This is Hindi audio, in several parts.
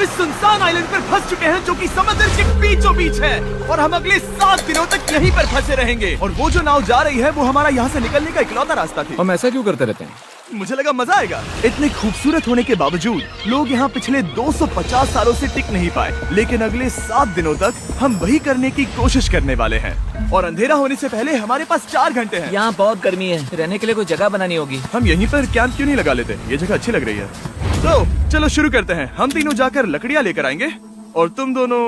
हम इस सुनसान आइलैंड पर फंस चुके हैं जो कि समंदर के बीचों बीच है और हम अगले 7 दिनों तक यहीं पर फंसे रहेंगे। और वो जो नाव जा रही है वो हमारा यहाँ से निकलने का इकलौता रास्ता थी। हम ऐसा क्यों करते रहते हैं? मुझे लगा मजा आएगा। इतने खूबसूरत होने के बावजूद लोग यहाँ पिछले 250 सालों से टिक नहीं पाए, लेकिन अगले 7 दिनों तक हम वही करने की कोशिश करने वाले हैं। और अंधेरा होने से पहले हमारे पास 4 घंटे हैं। यहाँ बहुत गर्मी है, रहने के लिए कोई जगह बनानी होगी। हम यहीं पर कैंप क्यों नहीं लगा लेते? ये जगह अच्छी लग रही है। तो चलो शुरू करते हैं। हम तीनों जाकर लकड़ियाँ लेकर आएंगे और तुम दोनों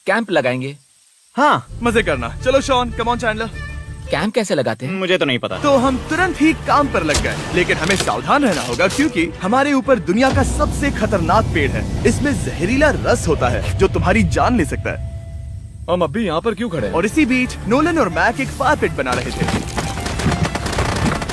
कैंप लगाएंगे। हाँ, मजे करना। चलो Shawn, come on Chandler. Camp कैसे लगाते हैं? मुझे तो नहीं पता। तो हम तुरंत ही काम पर लग गए, लेकिन हमें सावधान रहना होगा क्योंकि हमारे ऊपर दुनिया का सबसे खतरनाक पेड़ है। इसमें जहरीला रस होता है जो तुम्हारी जान ले सकता है। हम अभी यहाँ पर क्यों खड़े हैं? और इसी बीच नोलन और मैक एक फायर पिट बना रहे थे।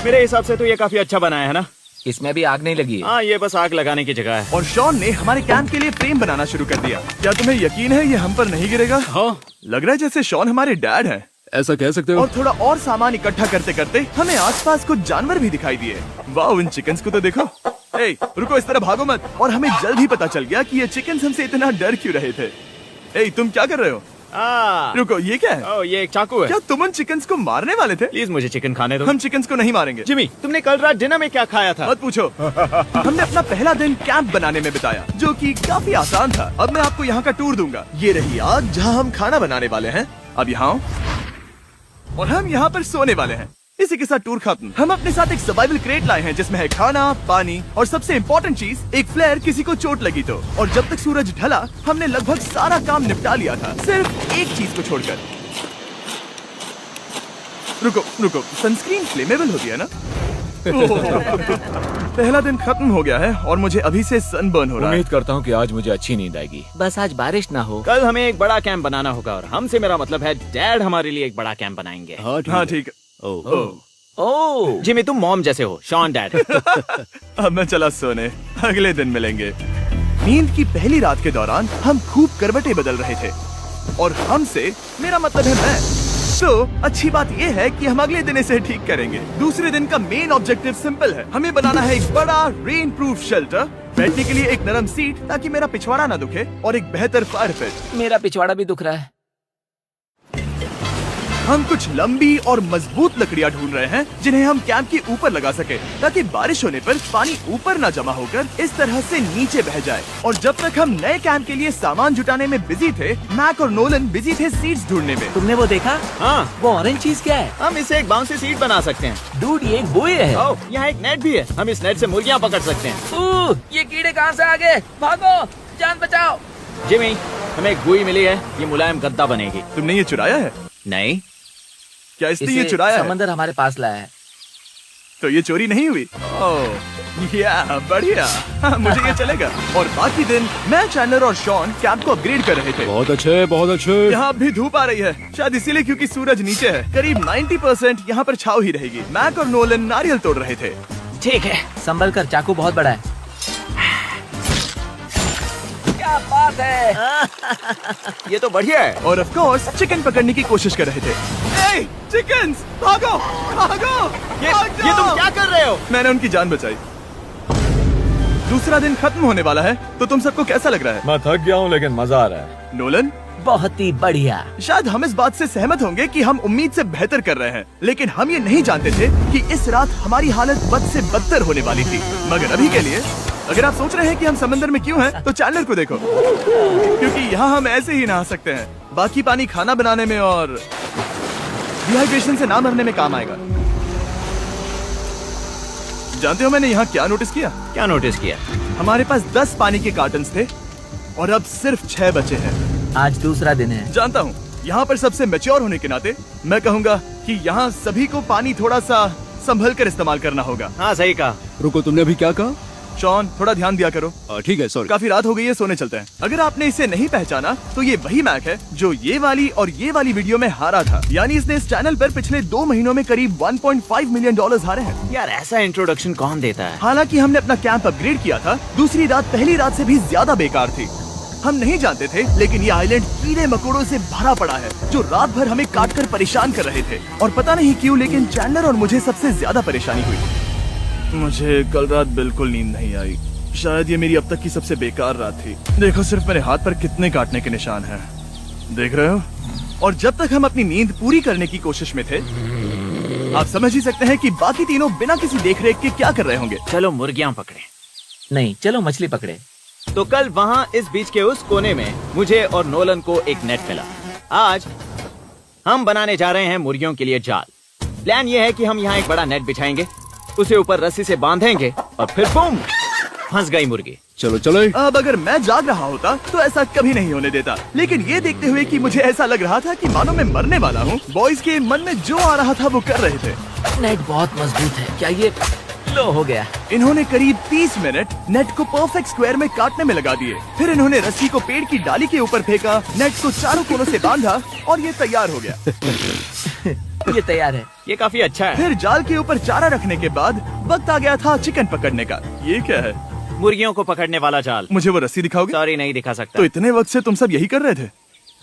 मेरे हिसाब से तो ये काफी अच्छा बनाया है ना? इसमें भी आग नहीं लगी है। हाँ, ये बस आग लगाने की जगह है। और शॉन ने हमारे कैंप के लिए फ्रेम बनाना शुरू कर दिया। क्या तुम्हें यकीन है ये हम पर नहीं गिरेगा? हाँ। लग रहा है जैसे शॉन हमारे डैड हैं। ऐसा कह सकते हो? और थोड़ा और सामान इकट्ठा करते करते हमें आसपास कुछ जानवर भी दिखाई दिए। वाह, इन चिकन्स को तो देखो। ए, रुको, इस तरह भागो मत। और हमें जल्द ही पता चल गया कि ये चिकन्स हमसे इतना डर क्यों रहे थे। ए, तुम क्या कर रहे हो? रुको, ये क्या है? ओ, ये एक चाकू है। क्या तुम उन चिकन्स को मारने वाले थे? प्लीज मुझे चिकन खाने दो। हम चिकन्स को नहीं मारेंगे। जिमी, तुमने कल रात डिनर में क्या खाया था? मत पूछो। हमने अपना पहला दिन कैंप बनाने में बिताया, जो कि काफी आसान था। अब मैं आपको यहाँ का टूर दूंगा। ये रही आग जहाँ हम खाना बनाने वाले हैं। अब यहाँ और हम यहाँ पर सोने वाले हैं। इसी के साथ टूर खत्म। हम अपने साथ एक सर्वाइवल क्रेट लाए हैं जिसमें है खाना, पानी और सबसे इम्पोर्टेंट चीज एक फ्लेयर, किसी को चोट लगी तो। और जब तक सूरज ढला हमने लगभग सारा काम निपटा लिया था, सिर्फ एक चीज को छोड़कर। रुको, सनस्क्रीन फ्लेमेबल होती है ना? पहला दिन खत्म हो गया है और मुझे अभी से सनबर्न हो रहा है। उम्मीद करता हूँ कि आज मुझे अच्छी नींद आएगी। बस आज बारिश ना हो। कल हमें एक बड़ा कैंप बनाना होगा और हमसे मेरा मतलब है डैड हमारे लिए एक बड़ा कैंप बनाएंगे। हाँ ठीक है। ओह, जिमी, तुम मॉम जैसे हो, शॉन डैड। अब मैं चला सोने, अगले दिन मिलेंगे। नींद की पहली रात के दौरान हम खूब करवटें बदल रहे थे और हमसे मेरा मतलब है मैं। तो अच्छी बात यह है कि हम अगले दिन इसे ठीक करेंगे। दूसरे दिन का मेन ऑब्जेक्टिव सिंपल है। हमें बनाना है एक बड़ा रेन प्रूफ शेल्टर, बैठने के लिए एक नरम सीट ताकि मेरा पिछवाड़ा ना दुखे और एक बेहतर फायर पिट। मेरा पिछवाड़ा भी दुख रहा है। हम कुछ लंबी और मजबूत लकड़ियां ढूंढ रहे हैं जिन्हें हम कैंप के ऊपर लगा सके ताकि बारिश होने पर पानी ऊपर ना जमा होकर इस तरह से नीचे बह जाए। और जब तक हम नए कैंप के लिए सामान जुटाने में बिजी थे, मैक और नोलन बिजी थे सीड्स ढूंढने में। तुमने वो देखा? हाँ, वो ऑरेंज चीज क्या है? हम इसे एक बाउंसी सीट बना सकते हैं। डूड, ये एक बोए है। ओह, यहाँ एक नेट भी है। हम इस नेट से मुर्गियाँ पकड़ सकते हैं। ये कीड़े कहाँ से आ गए? भागो, जान बचाओ। जिमी, हमें एक बुई मिली है। ये मुलायम गद्दा बनेगी। तुमने ये चुराया है? नहीं। क्या इसने ये इसे चुराया है? समंदर हमारे पास लाया है। तो ये चोरी नहीं हुई? ओह, या बढ़िया। मुझे ये चलेगा। और बाकी दिन मैं, चैंडलर और शॉन कैंप को अपग्रेड कर रहे थे। बहुत अच्छे, बहुत अच्छे। यहाँ भी धूप आ रही है, शायद इसीलिए क्योंकि सूरज नीचे है। करीब 90% यहाँ पर छाव ही रहेगी। मैक और नोलन नारियल तोड़ रहे थे। ठीक है, संभल कर, चाकू बहुत बड़ा है। क्या बात है। ये तो बढ़िया है। और ऑफ कोर्स चिकन पकड़ने की कोशिश कर रहे थे। ए, चिकन्स, भागो, भागो, ये तुम क्या कर रहे हो? मैंने उनकी जान बचाई। दूसरा दिन खत्म होने वाला है, तो तुम सबको कैसा लग रहा है? मैं थक गया हूँ लेकिन मजा आ रहा है। नोलन, बहुत ही बढ़िया। शायद हम इस बात से सहमत होंगे कि हम उम्मीद से बेहतर कर रहे हैं, लेकिन हम ये नहीं जानते थे कि इस रात हमारी हालत बद से बदतर होने वाली थी। मगर अभी के लिए अगर आप सोच रहे हैं कि हम समंदर में क्यों हैं, तो चैंडलर को देखो, क्योंकि यहाँ हम ऐसे ही नहा सकते हैं। बाकी पानी खाना बनाने में और डिहाइड्रेशन से ना मरने में काम आएगा। जानते हो मैंने यहाँ क्या नोटिस किया? क्या नोटिस किया? हमारे पास 10 पानी के कार्टन्स थे और अब सिर्फ 6 बचे हैं। आज दूसरा दिन है। जानता हूँ, यहाँ पर सबसे मैच्योर होने के नाते मैं कहूँगा कि यहाँ सभी को पानी थोड़ा सा संभल कर इस्तेमाल करना होगा। हाँ, सही कहा। रुको, तुमने अभी क्या कहा? शॉन, थोड़ा ध्यान दिया करो। ठीक है, सॉरी। काफी रात हो गई है, सोने चलते हैं। अगर आपने इसे नहीं पहचाना तो ये वही मैक है जो ये वाली और ये वाली वीडियो में हारा था। यानी इसने इस चैनल पर पिछले 2 महीनों में करीब $1.5 मिलियन हारे हैं। यार, ऐसा इंट्रोडक्शन कौन देता है? हालांकि हमने अपना कैंप अपग्रेड किया था, दूसरी रात पहली रात से भी ज्यादा बेकार थी। हम नहीं जानते थे, लेकिन ये आइलैंड कीड़े मकोड़ों से भरा पड़ा है जो रात भर हमें काट कर परेशान कर रहे थे। और पता नहीं क्यों, लेकिन चैंडलर और मुझे सबसे ज्यादा परेशानी हुई। मुझे कल रात बिल्कुल नींद नहीं आई। शायद ये मेरी अब तक की सबसे बेकार रात थी। देखो सिर्फ मेरे हाथ पर कितने काटने के निशान हैं। देख रहे हो? और जब तक हम अपनी नींद पूरी करने की कोशिश में थे, आप समझ ही सकते हैं कि बाकी तीनों बिना किसी देखरेख के क्या कर रहे होंगे। चलो मुर्गियां पकड़े। नहीं, चलो मछली पकड़े। तो कल वहाँ इस बीच के उस कोने में मुझे और नोलन को एक नेट मिला। आज हम बनाने जा रहे हैं मुर्गियों के लिए जाल। प्लान ये है कि हम यहाँ एक बड़ा नेट बिछाएंगे, उसे ऊपर रस्सी से बांधेंगे और फिर बूम, फंस गई मुर्गी। चलो चलो। अब अगर मैं जाग रहा होता तो ऐसा कभी नहीं होने देता, लेकिन ये देखते हुए कि मुझे ऐसा लग रहा था कि मानो मैं मरने वाला हूँ, बॉयज के मन में जो आ रहा था वो कर रहे थे। नेट बहुत मजबूत है। क्या ये लो हो गया? इन्होंने करीब 30 मिनट नेट को परफेक्ट स्क्वायर में काटने में लगा दिए। फिर इन्होंने रस्सी को पेड़ की डाली के ऊपर फेंका, नेट को चारों कोनों से बांधा और ये तैयार हो गया। ये तैयार है। ये काफी अच्छा है। फिर जाल के ऊपर चारा रखने के बाद वक्त आ गया था चिकन पकड़ने का। ये क्या है? मुर्गियों को पकड़ने वाला जाल। मुझे वो रस्सी दिखाओगे? सॉरी, नहीं दिखा सकता। तो इतने वक्त से तुम सब यही कर रहे थे?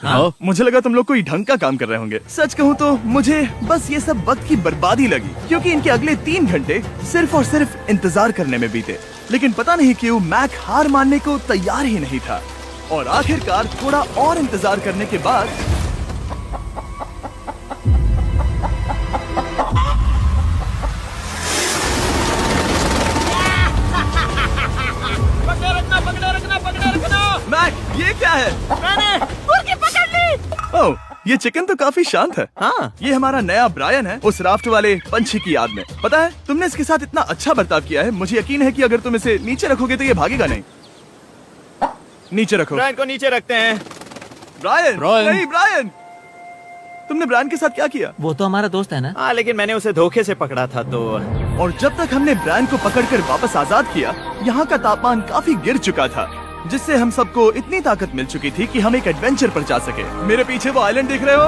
हाँ। मुझे लगा तुम लोग कोई ढंग का काम कर रहे होंगे। सच कहूँ तो मुझे बस ये सब वक्त की बर्बादी लगी, क्योंकि इनके अगले 3 घंटे सिर्फ और सिर्फ इंतजार करने में बीते। लेकिन पता नहीं क्यों मैक हार मानने को तैयार ही नहीं था, और आखिरकार थोड़ा और इंतजार करने के बाद मैक, ये क्या है? मैंने मुर्गी पकड़ ली। ओह, ये चिकन तो काफी शांत है। हाँ। ये हमारा नया ब्रायन है, उस राफ्ट वाले पंछी की याद में। पता है, तुमने इसके साथ इतना अच्छा बर्ताव किया है, मुझे यकीन है कि अगर तुम इसे नीचे रखोगे तो ये भागेगा नहीं। नीचे रखो। ब्रायन को नीचे रखते हैं। Brian, Brian. नहीं ब्रायन। तुमने ब्रायन के साथ क्या किया? वो तो हमारा दोस्त है ना। हाँ, लेकिन मैंने उसे धोखे से पकड़ा था तो। और जब तक हमने ब्रायन को पकड़कर वापस आजाद किया, यहाँ का तापमान काफी गिर चुका था, जिससे हम सबको इतनी ताकत मिल चुकी थी कि हम एक एडवेंचर पर जा सके। मेरे पीछे वो आइलैंड देख रहे हो?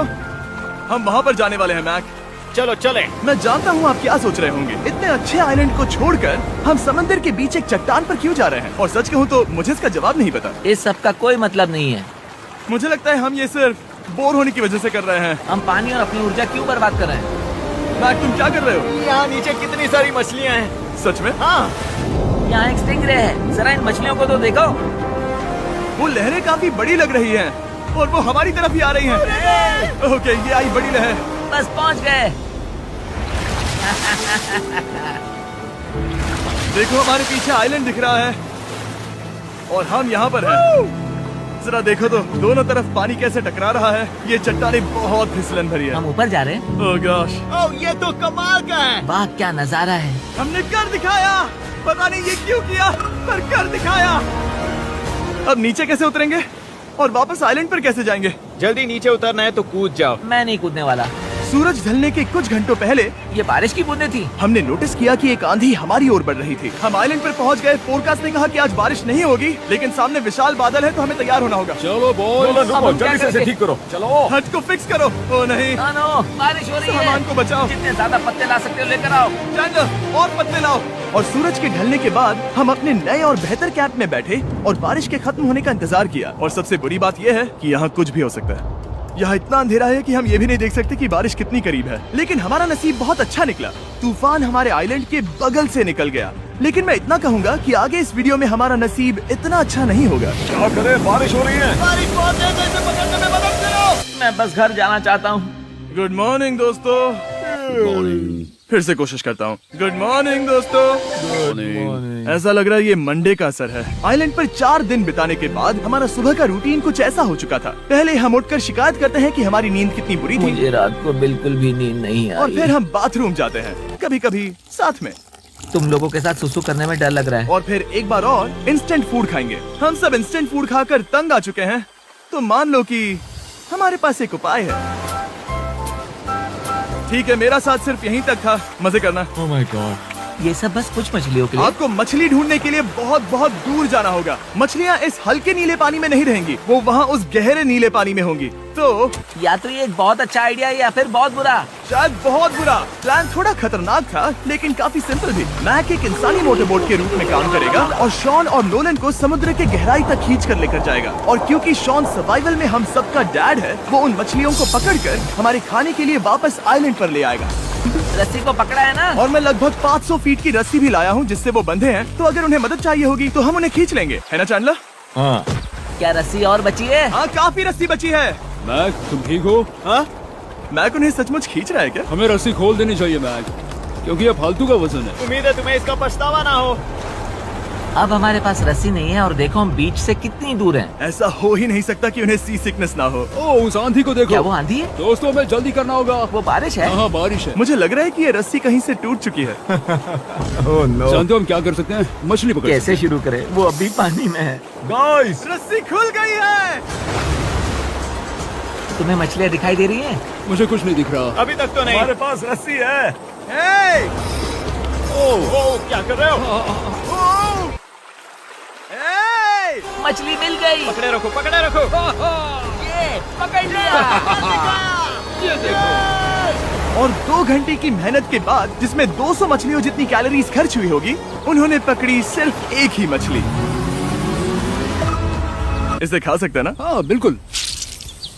हम वहाँ पर जाने वाले हैं मैक। चलो चले। मैं जानता हूँ आप क्या सोच रहे होंगे, इतने अच्छे आइलैंड को छोड़कर हम समंदर के बीच एक चट्टान पर क्यों जा रहे हैं? और सच कहूँ तो मुझे इसका जवाब नहीं पता। इस सब का कोई मतलब नहीं है। मुझे लगता है हम ये सिर्फ बोर होने की वजह से कर रहे हैं। हम पानी और अपनी ऊर्जा क्यों बर्बाद कर रहे हैं? मैक, तुम क्या कर रहे हो? यहाँ नीचे कितनी सारी मछलियाँ हैं। सच में? हाँ। यहाँ एक स्टिंगरे है, जरा इन मछलियों को तो देखो। वो लहरें काफी बड़ी लग रही हैं, और वो हमारी तरफ ही आ रही हैं। ओके, ये आई बड़ी लहर। बस पहुँच गए। देखो हमारे पीछे आइलैंड दिख रहा है, और हम यहाँ पर हैं। जरा देखो तो दोनों तरफ पानी कैसे टकरा रहा है। ये चट्टानें बहुत फिसलन भरी है। हम ऊपर जा रहे हैं। ओह गॉश, ओह, ये तो कमाल का है। वाह, क्या नजारा है। हमने कर दिखाया। पता नहीं ये क्यों किया, पर कर दिखाया। अब नीचे कैसे उतरेंगे और वापस आइलैंड पर कैसे जाएंगे? जल्दी नीचे उतरना है तो कूद जाओ। मैं नहीं कूदने वाला। सूरज ढलने के कुछ घंटों पहले ये बारिश की बूंदें थी। हमने नोटिस किया कि एक आंधी हमारी ओर बढ़ रही थी। हम आइलैंड पर पहुंच गए। फोरकास्ट ने कहा कि आज बारिश नहीं होगी, लेकिन सामने विशाल बादल है, तो हमें तैयार होना होगा। चलो बॉय, अब हम क्या जल्दी से इसे करेंगे? ठीक करो। चलो। हट को फिक्स करो। ओ नहीं, नो, बारिश हो रही है। सामान को बचाओ। जितने ज्यादा पत्ते ला सकते हो लेकर आओ। चैंडलर, और पत्ते लाओ। और सूरज के ढलने के बाद हम अपने नए और बेहतर कैंप में बैठे और बारिश के खत्म होने का इंतजार किया। और सबसे बुरी बात यह है कि यहाँ कुछ भी हो सकता है। यहाँ इतना अंधेरा है कि हम ये भी नहीं देख सकते कि बारिश कितनी करीब है। लेकिन हमारा नसीब बहुत अच्छा निकला। तूफान हमारे आइलैंड के बगल से निकल गया। लेकिन मैं इतना कहूँगा कि आगे इस वीडियो में हमारा नसीब इतना अच्छा नहीं होगा। क्या करें, बारिश हो रही है। बारिश बहुत तेज है, इसे पकड़ने में मदद करो। मैं बस घर जाना चाहता हूँ। गुड मॉर्निंग दोस्तों। फिर से कोशिश करता हूँ। गुड मॉर्निंग दोस्तों। ऐसा लग रहा है ये मंडे का असर है। आइलैंड पर 4 दिन बिताने के बाद हमारा सुबह का रूटीन कुछ ऐसा हो चुका था। पहले हम उठकर शिकायत करते हैं कि हमारी नींद कितनी बुरी थी, मुझे रात को बिल्कुल भी नींद नहीं और आई। फिर हम बाथरूम जाते हैं, कभी कभी साथ में, तुम लोगों के साथ सुसु करने में डर लग रहा है। और फिर एक बार और इंस्टेंट फूड खाएंगे। हम सब इंस्टेंट फूड खाकर तंग आ चुके हैं, तो मान लो कि हमारे पास एक उपाय है। ठीक है, मेरा साथ सिर्फ यहीं तक था। मजे करना। Oh my God. ये सब बस कुछ मछलियों के लिए। आपको मछली ढूंढने के लिए बहुत बहुत दूर जाना होगा। मछलियाँ इस हल्के नीले पानी में नहीं रहेंगी, वो वहाँ उस गहरे नीले पानी में होंगी। तो या तो ये एक बहुत अच्छा आइडिया है या फिर बहुत बुरा। शायद बहुत बुरा। प्लान थोड़ा खतरनाक था, लेकिन काफी सिंपल भी। मैक एक इंसानी मोटरबोट के रूप में काम करेगा और शॉन और नोलन को समुद्र के गहराई तक खींच कर लेकर जाएगा। और क्योंकि शॉन सर्वाइवल में हम सबका डैड है, वो उन मछलियों को पकड़कर हमारे खाने के लिए वापस आइलैंड पर ले आएगा। रस्सी को पकड़ा है ना? और मैं लगभग 500 फीट की रस्सी भी लाया हूँ जिससे वो बंधे हैं, तो अगर उन्हें मदद चाहिए होगी तो हम उन्हें खींच लेंगे, है ना चैंडलर? हाँ। क्या रस्सी और बची है? हाँ, काफी रस्सी बची है। मैक, तुम ठीक हो? हाँ, मैक उन्हें सचमुच खींच रहा है क्या? हमें रस्सी खोल देनी चाहिए मैक, क्योंकि ये फालतू का वजन है। उम्मीद है तुम्हें इसका पछतावा ना हो। अब हमारे पास रस्सी नहीं है और देखो हम बीच से कितनी दूर हैं। ऐसा हो ही नहीं सकता कि उन्हें सी सिकनेस ना हो। ओह, उस आंधी को देखो। क्या वो आंधी है? दोस्तों, हमें जल्दी करना होगा। वो बारिश है? हाँ, बारिश है। मुझे लग रहा है कि ये रस्सी कहीं से टूट चुकी है। जानते हो हम क्या कर सकते हैं? मछली पकड़ कैसे शुरू करें? वो अभी पानी में है। गाइस, रस्सी खुल गई है। तुम्हें मछलियाँ दिखाई दे रही हैं? सकते। मुझे कुछ नहीं दिख रहा। अभी तक तो नहीं। हमारे पास रस्सी है। हे! ओह, क्या कर रहे हो? ओह! हे! मछली मिल गई। पकड़े रखो, पकड़े रखो। ये पकड़ लिया। ये देखो। और 2 घंटे की मेहनत के बाद, जिसमें 200 मछलियों जितनी कैलोरीज खर्च हुई होगी, उन्होंने पकड़ी सिर्फ एक ही मछली। इसे खा सकते हैं ना? हाँ, बिल्कुल।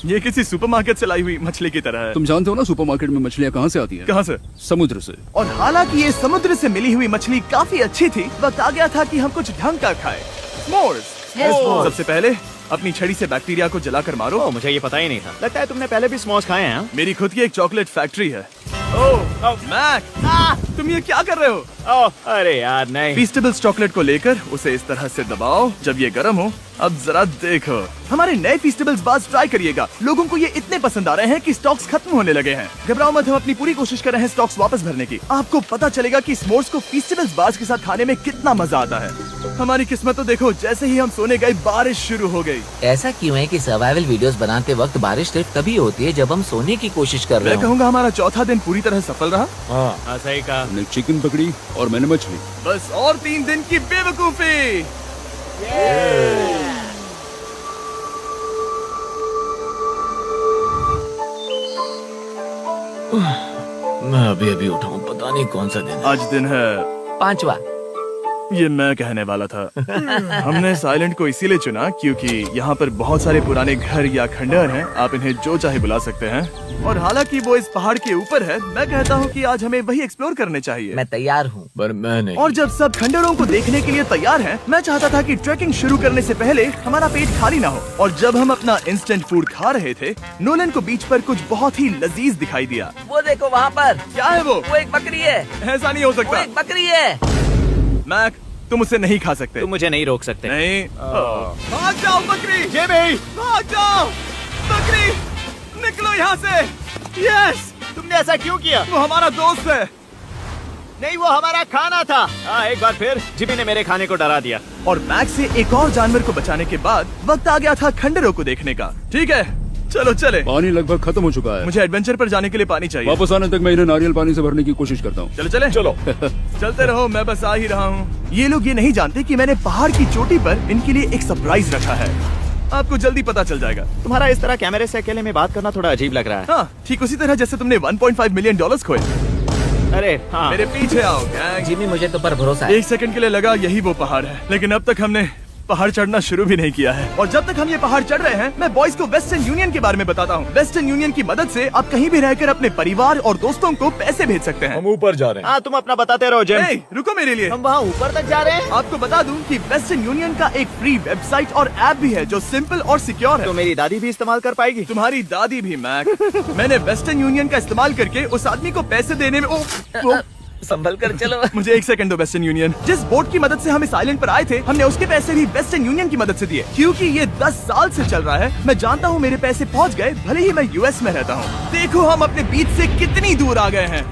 ये किसी सुपरमार्केट से लाई हुई मछली की तरह है। तुम जानते हो ना सुपरमार्केट में मछलियाँ कहाँ से आती हैं? कहाँ से? समुद्र से। और हालांकि ये समुद्र से मिली हुई मछली काफी अच्छी थी, वक्त आ गया था कि हम कुछ ढंग का खाएं। s'mores। S'mores। सबसे पहले अपनी छड़ी से बैक्टीरिया को जलाकर मारो। ओह, मुझे ये पता ही नहीं था। लगता है तुमने पहले भी स्मोक्स खाए हैं। मेरी खुद की एक चॉकलेट फैक्ट्री है। ओह मैक, तुम ये क्या कर रहे हो? ओह, अरे यार नहीं। फीस्टेबल्स चॉकलेट को लेकर उसे इस तरह से दबाओ जब ये गर्म हो। अब जरा देखो, हमारे नए फीस्टेबल्स बार्स ट्राई करिएगा। लोगों को ये इतने पसंद आ रहे हैं कि स्टॉक्स खत्म होने लगे हैं। घबराओ मत, हम अपनी पूरी कोशिश कर रहे हैं स्टॉक्स वापस भरने की। आपको पता चलेगा कि s'mores को फीस्टेबल्स बार्स के साथ खाने में कितना मजा आता है। हमारी किस्मत तो देखो, जैसे ही हम सोने गए बारिश शुरू हो गई। ऐसा क्यों है कि सर्वाइवल वीडियोस बनाते वक्त बारिश सिर्फ तभी होती है जब हम सोने की कोशिश कर रहे मैं हो? कहूँगा हमारा चौथा दिन पूरी तरह सफल रहा। हाँ, सही कहा। हमने चिकन पकड़ी और मैंने मछली। बस और 3 दिन की बेवकूफी। मैं अभी अभी उठाऊं, पता नहीं कौन सा दिन है। आज दिन है, 5वां। ये मैं कहने वाला था। हमने साइलेंट को इसीलिए चुना क्योंकि यहाँ पर बहुत सारे पुराने घर या खंडहर हैं, आप इन्हें जो चाहे बुला सकते हैं। और हालांकि वो इस पहाड़ के ऊपर है, मैं कहता हूँ कि आज हमें वही एक्सप्लोर करने चाहिए। मैं तैयार हूँ, पर मैं नहीं। और जब सब खंडहरों को देखने के लिए तैयार हैं, मैं चाहता था कि ट्रैकिंग शुरू करने से पहले हमारा पेट खाली ना हो। और जब हम अपना इंस्टेंट फूड खा रहे थे, नोलन को बीच पर कुछ बहुत ही लजीज दिखाई दिया। वो देखो वहाँ पर। क्या है वो? वो एक बकरी है। ऐसा नहीं हो वो सकता। एक बकरी है। मैक, तुम उसे नहीं खा सकते। तुम मुझे नहीं रोक सकते। नहीं। भाग जाओ बकरी। ये भी। भाग जाओ बकरी, निकलो यहाँ से। यस, तुमने ऐसा क्यों किया? वो हमारा दोस्त है। नहीं, वो हमारा खाना था। हाँ, एक बार फिर जिमी ने मेरे खाने को डरा दिया। और मैक से एक और जानवर को बचाने के बाद वक्त आ गया था खंडहरों को देखने का। ठीक है, चलो चले। पानी लगभग खत्म हो चुका है। मुझे एडवेंचर पर जाने के लिए पानी चाहिए। वापस आने तक मैं इन्हें नारियल पानी से भरने की कोशिश करता हूँ। चलो चले। चलो चलते रहो, मैं बस आ ही रहा हूँ। ये लोग ये नहीं जानते कि मैंने पहाड़ की चोटी पर इनके लिए एक सरप्राइज रखा है। आपको जल्दी पता चल जाएगा। तुम्हारा इस तरह कैमरे से अकेले में बात करना थोड़ा अजीब लग रहा है। हाँ, ठीक उसी तरह जैसे तुमने $1.5 मिलियन खोए। अरे हाँ। मेरे पीछे आओ गैंग। जिमी, मुझे तो पर भरोसा है। 1 सेकंड के लिए लगा यही वो पहाड़ है, लेकिन अब तक हमने पहाड़ चढ़ना शुरू भी नहीं किया है। और जब तक हम ये पहाड़ चढ़ रहे हैं, मैं बॉयज को वेस्टर्न यूनियन के बारे में बताता हूँ। वेस्टर्न यूनियन की मदद से आप कहीं भी रहकर अपने परिवार और दोस्तों को पैसे भेज सकते हैं। हम ऊपर जा रहे हैं। हाँ, तुम अपना बताते रहो जेम। ए, रुको मेरे लिए। हम वहाँ ऊपर तक जा रहे हैं। आपको बता दूं कि वेस्टर्न यूनियन का एक फ्री वेबसाइट और ऐप भी है जो सिंपल और सिक्योर है। तो मेरी दादी भी इस्तेमाल कर पाएगी। तुम्हारी दादी भी मैक। मैंने वेस्टर्न यूनियन का इस्तेमाल करके उस आदमी को पैसे देने में संभल कर चलो। मुझे 1 सेकंड दो। वेस्टर्न यूनियन, जिस बोट की मदद से हम इस आइलैंड पर आए थे, हमने उसके पैसे भी वेस्टर्न यूनियन की मदद से दिए। क्योंकि ये 10 साल से चल रहा है, मैं जानता हूँ मेरे पैसे पहुँच गए, भले ही मैं यूएस में रहता हूँ। देखो हम अपने बीच से कितनी दूर आ गए हैं।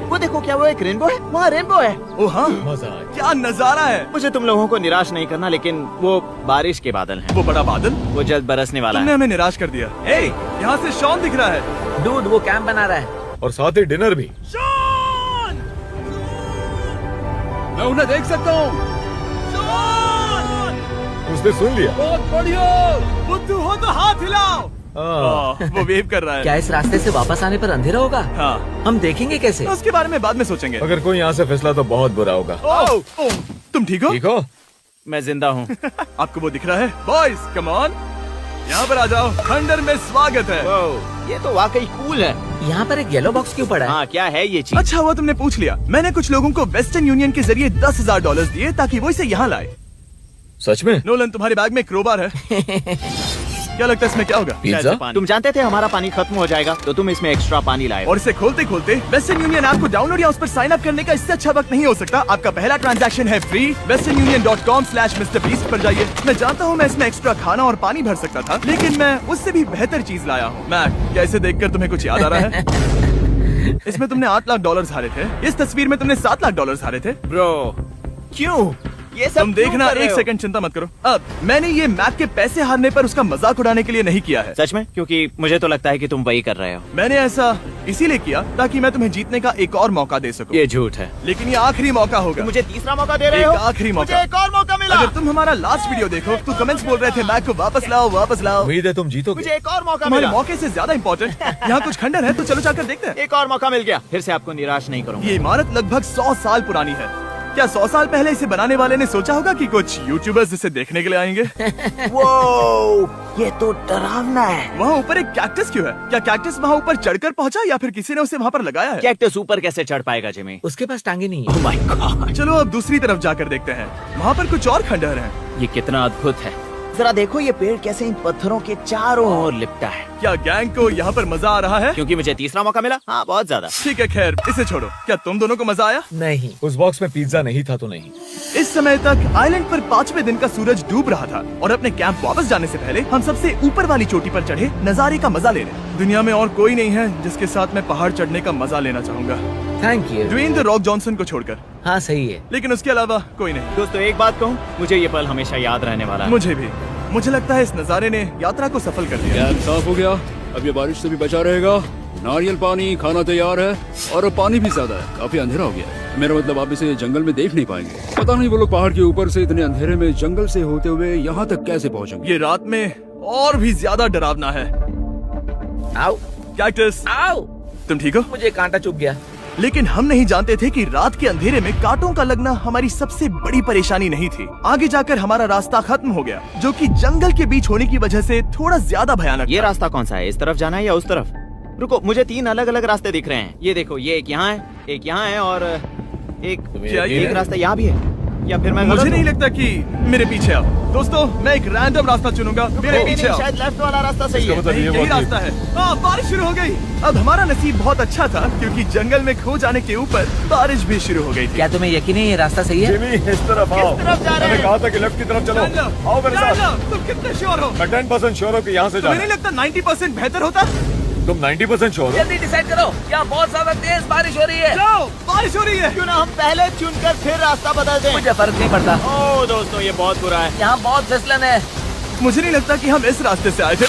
वो देखो, क्या वो एक रेनबो है? वहाँ रेनबो है। ओ हाँ, क्या नजारा है। मुझे तुम लोगों को निराश नहीं करना, लेकिन वो बारिश के बादल हैं। वो बड़ा बादल, वो जल्द बरसने वाला तुमने है। हमें निराश कर दिया। ए, यहाँ से शॉन दिख रहा है। डूड, वो कैंप बना रहा है। और साथ ही डिनर भी। शॉन! मैं उन्हें देख सकता हूँ। शॉन! उसने सुन लिया। बहुत बढ़िया। बुद्धू हो तो हाथ हिलाओ। वो वेव कर रहा है। क्या इस रास्ते से वापस आने पर अंधेरा होगा? हाँ, हम देखेंगे कैसे? उसके बारे में बाद में सोचेंगे। अगर कोई यहाँ से फिसला तो बहुत बुरा होगा। ओह, तुम ठीक हो? ठीक हो? मैं जिंदा हूँ। आपको वो दिख रहा है? बॉयज कम ऑन, यहाँ पर आ जाओ, खंडर में स्वागत है। ये तो वाकई कूल है। यहाँ पर एक येलो बॉक्स क्यों पड़ा है? हाँ, क्या है ये चीज? अच्छा हुआ तुमने पूछ लिया। मैंने कुछ लोगों को वेस्टर्न यूनियन के जरिए $10,000 दिए ताकि वो इसे यहाँ लाए। सच में? नोलन, तुम्हारे बैग में क्रोबार है। क्या लगता है इसमें क्या होगा? पिज्जा? तुम जानते थे हमारा पानी खत्म हो जाएगा, तो तुम इसमें एक्स्ट्रा पानी लाए। और इसे खोलते खोलते वेस्टर्न यूनियन ऐप को डाउनलोड या उस पर साइन अप करने का इससे अच्छा वक्त नहीं हो सकता। आपका पहला ट्रांजैक्शन है फ्री। westernunion.com/MrBeast पर जाइए। मैं जानता हूँ मैं इसमें एक्स्ट्रा खाना और पानी भर सकता था, लेकिन मैं उससे भी बेहतर चीज लाया हूँ। मैक, क्या इसे देखकर तुम्हें कुछ याद आ रहा है? इसमें तुमने $8 लाख हारे थे। इस तस्वीर में तुमने $7 लाख हारे थे। ब्रो, क्यों ये सब तुम देखना, क्यों कर रहे एक हो? सेकंड चिंता मत करो। अब मैंने ये मैक के पैसे हारने पर उसका मजाक उड़ाने के लिए नहीं किया है। सच में? क्योंकि मुझे तो लगता है कि तुम वही कर रहे हो। मैंने ऐसा इसीलिए किया ताकि मैं तुम्हें जीतने का एक और मौका दे सकूं। ये झूठ है। लेकिन ये आखिरी मौका होगा। मुझे तीसरा मौका दे रहे एक हो? आखिरी मौका। मुझे एक और मौका मिला। अगर तुम हमारा लास्ट वीडियो देखो तो कमेंट्स बोल रहे थे मैक को वापस लाओ, वापस लाओ। उम्मीद है तुम जीतोगे। मुझे एक और मौका तुम्हारे मिला। मौके से ज्यादा इम्पोर्टेंट यहाँ कुछ खंडर है, तो चलो जाकर देखते हैं। एक और मौका मिल गया। फिर से आपको निराश नहीं करूंगा। ये इमारत लगभग 100 साल पुरानी है। क्या 100 साल पहले इसे बनाने वाले ने सोचा होगा कि कुछ यूट्यूबर्स इसे देखने के लिए आएंगे? ये तो डरावना है। वहाँ ऊपर एक कैक्टस क्यों है? क्या कैक्टस वहाँ ऊपर चढ़कर पहुँचा या फिर किसी ने उसे वहाँ पर लगाया है? कैक्टस ऊपर कैसे चढ़ पाएगा जिमी? उसके पास टांगे नहीं है। ओह माय गॉड, चलो अब दूसरी तरफ जाकर देखते हैं। वहाँ पर कुछ और खंडहर हैं। ये कितना अद्भुत है। जरा देखो ये पेड़ कैसे इन पत्थरों के चारों ओर लिपटा है। क्या गैंग को यहाँ पर मजा आ रहा है? क्योंकि मुझे तीसरा मौका मिला। हाँ, बहुत ज्यादा। ठीक है, खैर इसे छोड़ो। क्या तुम दोनों को मजा आया? नहीं। उस बॉक्स में पिज्जा नहीं था तो नहीं। इस समय तक आइलैंड पर 5वें दिन का सूरज डूब रहा था और अपने कैंप वापस जाने से पहले हम सबसे ऊपर वाली चोटी पर चढ़े नजारे का मजा ले रहे। दुनिया में और कोई नहीं है जिसके साथ मैं पहाड़ चढ़ने का मजा लेना चाहूंगा, thank you. Dwayne the Rock Johnson को छोड़कर। हाँ सही है। लेकिन उसके अलावा कोई नहीं। दोस्तों, एक बात कहूँ, मुझे ये पल हमेशा याद रहने वाला है। मुझे भी। मुझे लगता है इस नजारे ने यात्रा को सफल कर दिया। कैंप साफ हो गया। अब ये बारिश से भी बचा रहेगा। नारियल पानी, खाना तैयार है और अब पानी भी ज्यादा है। काफी अंधेरा हो गया। मेरा मतलब आप इसे जंगल में देख नहीं पाएंगे। पता नहीं वो लोग पहाड़ के ऊपर से इतने अंधेरे में जंगल से होते हुए यहाँ तक कैसे पहुँचेंगे। ये रात में और भी ज्यादा डरावना है। आओ कैक्टस, आओ। तुम ठीक हो? मुझे कांटा चुभ गया। लेकिन हम नहीं जानते थे कि रात के अंधेरे में कांटों का लगना हमारी सबसे बड़ी परेशानी नहीं थी। आगे जाकर हमारा रास्ता खत्म हो गया, जो कि जंगल के बीच होने की वजह से थोड़ा ज्यादा भयानक ये था। रास्ता कौन सा है? इस तरफ जाना है या उस तरफ? रुको, मुझे 3 अलग अलग रास्ते दिख रहे हैं। ये देखो, ये एक यहाँ है, एक यहाँ है और क्या ये एक है? रास्ता यहाँ भी है। या फिर मैं मुझे गलत नहीं हूँ? लगता कि मेरे पीछे आओ। दोस्तों, मैं एक रैंडम रास्ता चुनूंगा। मेरे नहीं, पीछे नहीं, आओ। शायद लेफ्ट वाला रास्ता सही है। मतलब नहीं, ये यही बहुत रास्ता है। बारिश शुरू हो गई। अब हमारा नसीब बहुत अच्छा था क्योंकि जंगल में खो जाने के ऊपर बारिश भी शुरू हो गई थी। क्या तुम्हें यकीन है ये रास्ता सही है? जिमी, इस तरफ आओ। तरफ जा रहे मैंने हैं? कहा था कि लेफ्ट की तरफ चलो। आओ मेरे साथ। तुम कितने श्योर हो? मैं 10% श्योर हूँ कि यहाँ से तुम्हें जाना नहीं लगता 90% बेहतर होता? तुम 90% श्योर हो? जल्दी डिसाइड करो। यहाँ बहुत ज्यादा तेज बारिश हो रही है। जाओ, बारिश हो रही है। क्यों ना हम पहले चुनकर फिर रास्ता बदल दें? मुझे फर्क नहीं पड़ता। ओह दोस्तों, ये बहुत बुरा है। यहाँ बहुत फिसलन है। मुझे नहीं लगता कि हम इस रास्ते से आए थे।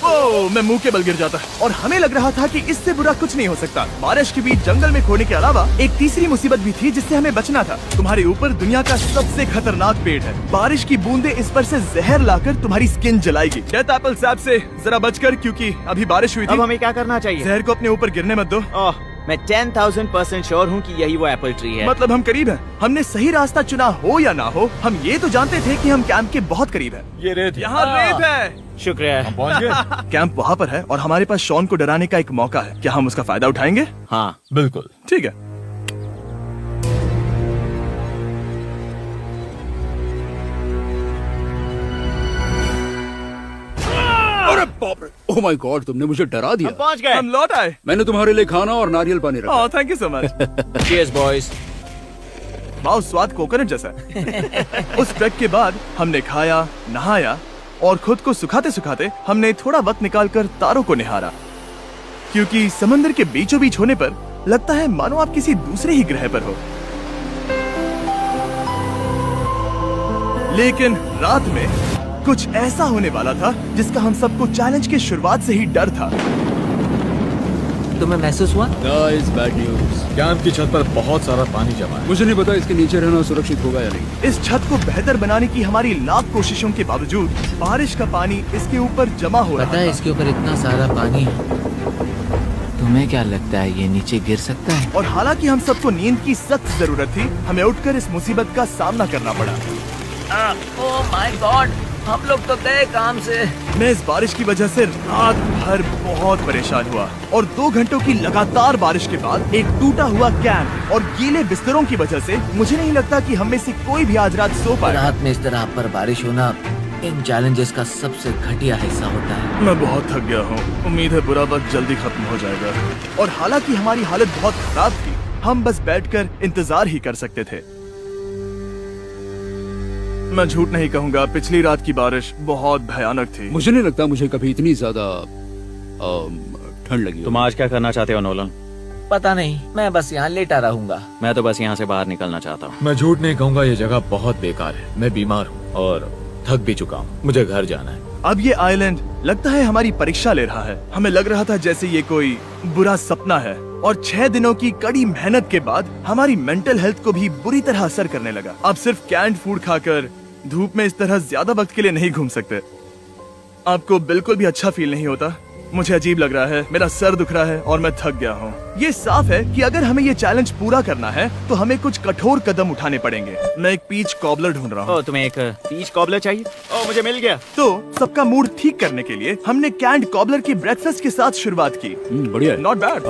ओह, मैं मुंह के बल गिर जाता। और हमें लग रहा था कि इससे बुरा कुछ नहीं हो सकता। बारिश के बीच जंगल में खोने के अलावा एक तीसरी मुसीबत भी थी जिससे हमें बचना था। तुम्हारे ऊपर दुनिया का सबसे खतरनाक पेड़ है। बारिश की बूंदें इस पर से जहर लाकर तुम्हारी स्किन जलाएगी। डेथ एप्पल सैप से जरा बचकर, क्योंकि अभी बारिश हुई अब थी। हमें क्या करना चाहिए? जहर को अपने ऊपर गिरने मत दो। ओह, मैं 10,000% श्योर हूँ कि यही वो एप्पल ट्री है। मतलब हम करीब हैं। हमने सही रास्ता चुना हो या ना हो, हम ये तो जानते थे कि हम कैंप के बहुत करीब हैं। ये रेत है। यहाँ रेत है। शुक्रिया। हम पहुँच गए। कैंप वहाँ पर है और हमारे पास शॉन को डराने का एक मौका है। क्या हम उसका फायदा उठाएंगे? हाँ, बिल्कुल। ठीक है। अरे बाप रे, ओह माय गॉड, तुमने मुझे डरा हम दिया। पहुँच गए। हम लौट आए। मैंने तुम्हारे लिए खाना और नारियल पानी रखा। Oh, thank you so much. Cheers boys. वाह, स्वाद कोकोनट जैसा है। उस ट्रैक के बाद हमने खाया, नहाया और खुद को सुखाते सुखाते हमने थोड़ा वक्त निकालकर तारों को निहारा, क्योंकि समंदर के बीचों बीच होने पर लगता है मानो आप किसी दूसरे ही ग्रह पर हो। लेकिन रात में कुछ ऐसा होने वाला था जिसका हम सबको चैलेंज के शुरुआत से ही डर था। तुम्हें महसूस हुआ? Guys, bad news. कैंप की छत पर बहुत सारा पानी जमा है। मुझे नहीं पता इसके नीचे रहना सुरक्षित होगा या नहीं। इस छत को बेहतर बनाने की हमारी लाख कोशिशों के बावजूद बारिश का पानी इसके ऊपर जमा हो रहा पता है था। इसके ऊपर इतना सारा पानी है। तुम्हें क्या लगता है ये नीचे गिर सकता है? और हालांकि हम सबको नींद की सख्त जरूरत थी, हमें उठकर इस मुसीबत का सामना करना पड़ा। ओह माय गॉड, हम लोग तो गए काम से। मैं इस बारिश की वजह से रात भर बहुत परेशान हुआ और 2 घंटों की लगातार बारिश के बाद एक टूटा हुआ कैंप और गीले बिस्तरों की वजह से मुझे नहीं लगता कि हम में से कोई भी आज रात सो पाए। रात में इस तरह पर बारिश होना इन चैलेंजेस का सबसे घटिया हिस्सा होता है। मैं बहुत थक गया हूँ। उम्मीद है बुरा वक्त जल्दी खत्म हो जाएगा। और हालांकि हमारी हालत बहुत खराब थी, हम बस बैठकर इंतजार ही कर सकते थे। मैं झूठ नहीं कहूँगा, पिछली रात की बारिश बहुत भयानक थी। मुझे नहीं लगता मुझे कभी इतनी ज्यादा ठंड लगी हो। तुम आज क्या करना चाहते हो नोलन? पता नहीं, मैं बस यहाँ लेटा रहूंगा। मैं तो बस यहाँ से बाहर निकलना चाहता हूँ। मैं झूठ नहीं कहूँगा, ये जगह बहुत बेकार है। मैं बीमार हूँ और थक भी चुका हूँ। मुझे घर जाना है। अब ये आइलैंड लगता है हमारी परीक्षा ले रहा है। हमें लग रहा था जैसे ये कोई बुरा सपना है और 6 दिनों की कड़ी मेहनत के बाद हमारी मेंटल हेल्थ को भी बुरी तरह असर करने लगा। अब सिर्फ कैंड फूड खाकर धूप में इस तरह ज्यादा वक्त के लिए नहीं घूम सकते। आपको बिल्कुल भी अच्छा फील नहीं होता? मुझे अजीब लग रहा है, मेरा सर दुख रहा है और मैं थक गया हूँ। ये साफ है कि अगर हमें ये चैलेंज पूरा करना है तो हमें कुछ कठोर कदम उठाने पड़ेंगे। मैं एक पीच कॉबलर ढूंढ रहा हूँ। तुम्हें एक पीच कॉबलर चाहिए? मुझे मिल गया। तो सबका मूड ठीक करने के लिए हमने कैंड कॉबलर की ब्रेकफास्ट के साथ शुरुआत की। बढ़िया है। नॉट बैड,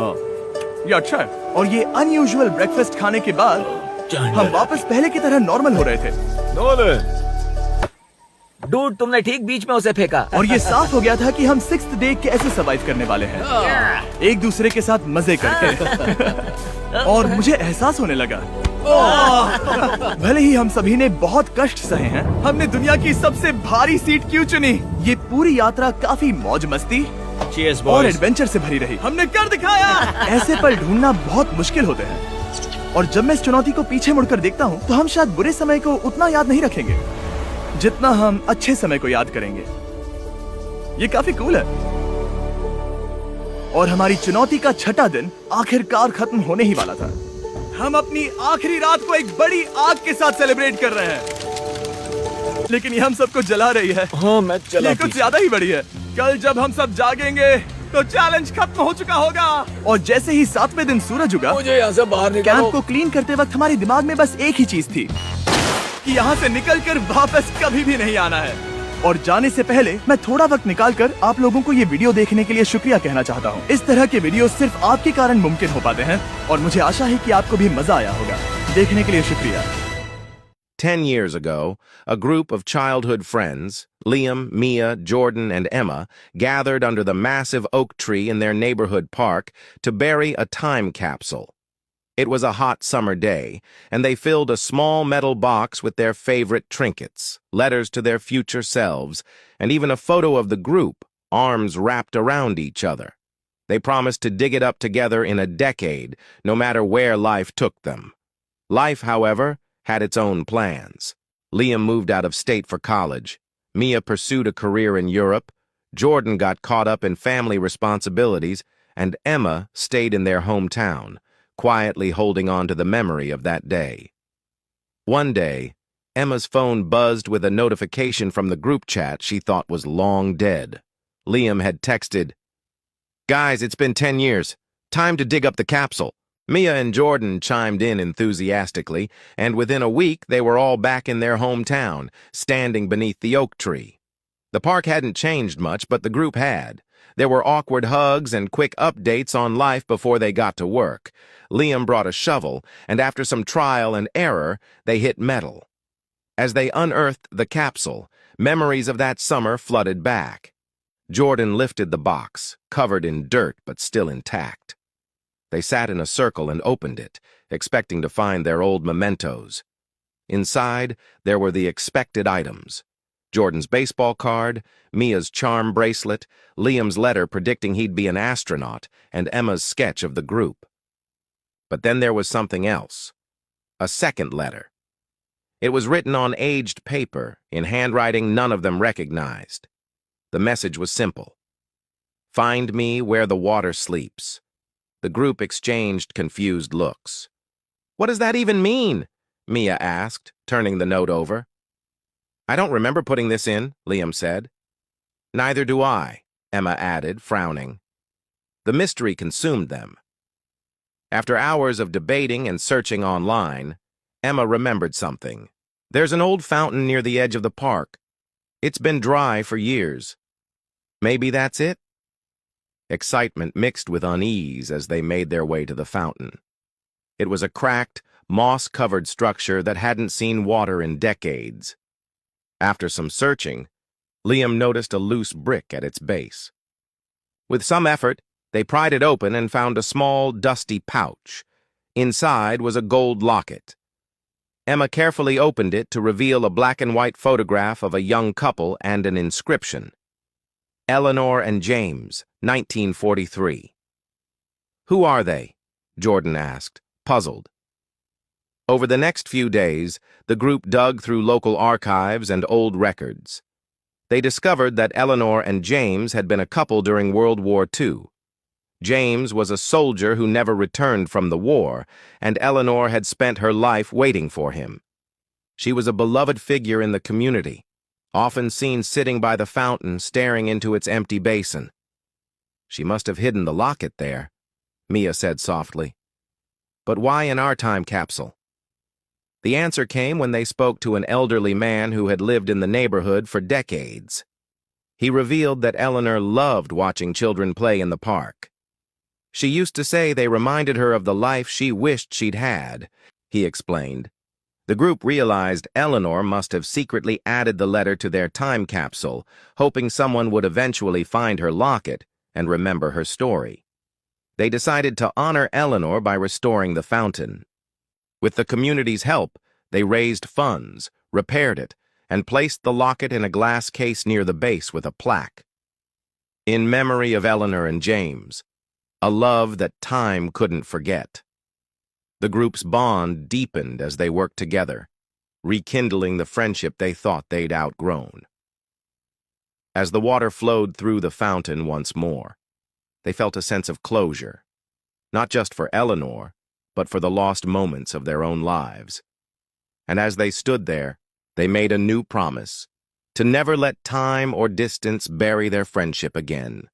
ये अच्छा है। और ये अनयूजुअल ब्रेकफास्ट खाने के बाद हम वापस पहले की तरह नॉर्मल हो रहे थे। नोलन, डूड, तुमने ठीक बीच में उसे फेंका। और ये साफ हो गया था कि हम 6th डे कैसे सरवाइव करने वाले हैं, एक दूसरे के साथ मजे करके। और मुझे एहसास होने लगा, भले ही हम सभी ने बहुत कष्ट सहे हैं, हमने दुनिया की सबसे भारी सीट क्यों चुनी। ये पूरी यात्रा काफी मौज मस्ती Cheers, और boys. एडवेंचर से भरी रही। हमने कर दिखाया। ऐसे पल ढूंढना बहुत मुश्किल होते हैं और जब मैं इस चुनौती को पीछे मुड़कर देखता हूँ तो हम शायद बुरे समय को उतना याद नहीं रखेंगे जितना हम अच्छे समय को याद करेंगे। ये काफी कूल है। और हमारी चुनौती का 6ठा दिन आखिरकार खत्म होने ही वाला था। हम अपनी आखिरी रात को एक बड़ी आग के साथ सेलिब्रेट कर रहे हैं, लेकिन ये हम सबको जला रही है। हाँ मैं चला। ये कुछ ज्यादा ही बड़ी है। कल जब हम सब जागेंगे तो चैलेंज खत्म हो चुका होगा। और जैसे ही 7वें दिन सूरज उगा, मुझे यहाँ से बाहर कैंप निकालो। को क्लीन करते वक्त हमारे दिमाग में बस एक ही चीज थी कि यहाँ से निकलकर वापस कभी भी नहीं आना है। और जाने से पहले मैं थोड़ा वक्त निकालकर आप लोगों को ये वीडियो देखने के लिए शुक्रिया कहना चाहता हूँ। इस तरह के वीडियो सिर्फ आपके कारण मुमकिन हो पाते हैं और मुझे आशा है कि आपको भी मजा आया होगा। देखने के लिए शुक्रिया। 10 years ago, a group of childhood friends, Liam, Mia, Jordan, and Emma, gathered under the massive oak tree in their neighborhood park to bury a time capsule. It was a hot summer day, and they filled a small metal box with their favorite trinkets, letters to their future selves, and even a photo of the group, arms wrapped around each other. They promised to dig it up together in a decade, no matter where life took them. Life, however, had its own plans. Liam moved out of state for college. Mia pursued a career in Europe. Jordan got caught up in family responsibilities, and Emma stayed in their hometown, quietly holding on to the memory of that day. One day, Emma's phone buzzed with a notification from the group chat she thought was long dead. Liam had texted, "Guys, it's been 10 years. Time to dig up the capsule." Mia and Jordan chimed in enthusiastically, and within a week they were all back in their hometown, standing beneath the oak tree. The park hadn't changed much, but the group had. There were awkward hugs and quick updates on life before they got to work. Liam brought a shovel, and after some trial and error, they hit metal. As they unearthed the capsule, memories of that summer flooded back. Jordan lifted the box, covered in dirt but still intact. They sat in a circle and opened it, expecting to find their old mementos. Inside, there were the expected items. Jordan's baseball card, Mia's charm bracelet, Liam's letter predicting he'd be an astronaut, and Emma's sketch of the group. But then there was something else. A second letter. It was written on aged paper, in handwriting none of them recognized. The message was simple. "Find me where the water sleeps." The group exchanged confused looks. "What does that even mean?" Mia asked, turning the note over. "I don't remember putting this in," Liam said. "Neither do I," Emma added, frowning. The mystery consumed them. After hours of debating and searching online, Emma remembered something. "There's an old fountain near the edge of the park. It's been dry for years. Maybe that's it? Excitement mixed with unease as they made their way to the fountain. It was a cracked, moss-covered structure that hadn't seen water in decades. After some searching, Liam noticed a loose brick at its base. With some effort, they pried it open and found a small, dusty pouch. Inside was a gold locket. Emma carefully opened it to reveal a black-and-white photograph of a young couple and an inscription. Eleanor and James, 1943. Who are they? Jordan asked, puzzled. Over the next few days, the group dug through local archives and old records. They discovered that Eleanor and James had been a couple during World War II. James was a soldier who never returned from the war, and Eleanor had spent her life waiting for him. She was a beloved figure in the community, often seen sitting by the fountain staring into its empty basin. She must have hidden the locket there, Mia said softly. But why in our time capsule? The answer came when they spoke to an elderly man who had lived in the neighborhood for decades. He revealed that Eleanor loved watching children play in the park. She used to say they reminded her of the life she wished she'd had, he explained. The group realized Eleanor must have secretly added the letter to their time capsule, hoping someone would eventually find her locket and remember her story. They decided to honor Eleanor by restoring the fountain. With the community's help, they raised funds, repaired it, and placed the locket in a glass case near the base with a plaque. In memory of Eleanor and James, a love that time couldn't forget. The group's bond deepened as they worked together, rekindling the friendship they thought they'd outgrown. As the water flowed through the fountain once more, they felt a sense of closure, not just for Eleanor, but for the lost moments of their own lives. And as they stood there, they made a new promise, to never let time or distance bury their friendship again.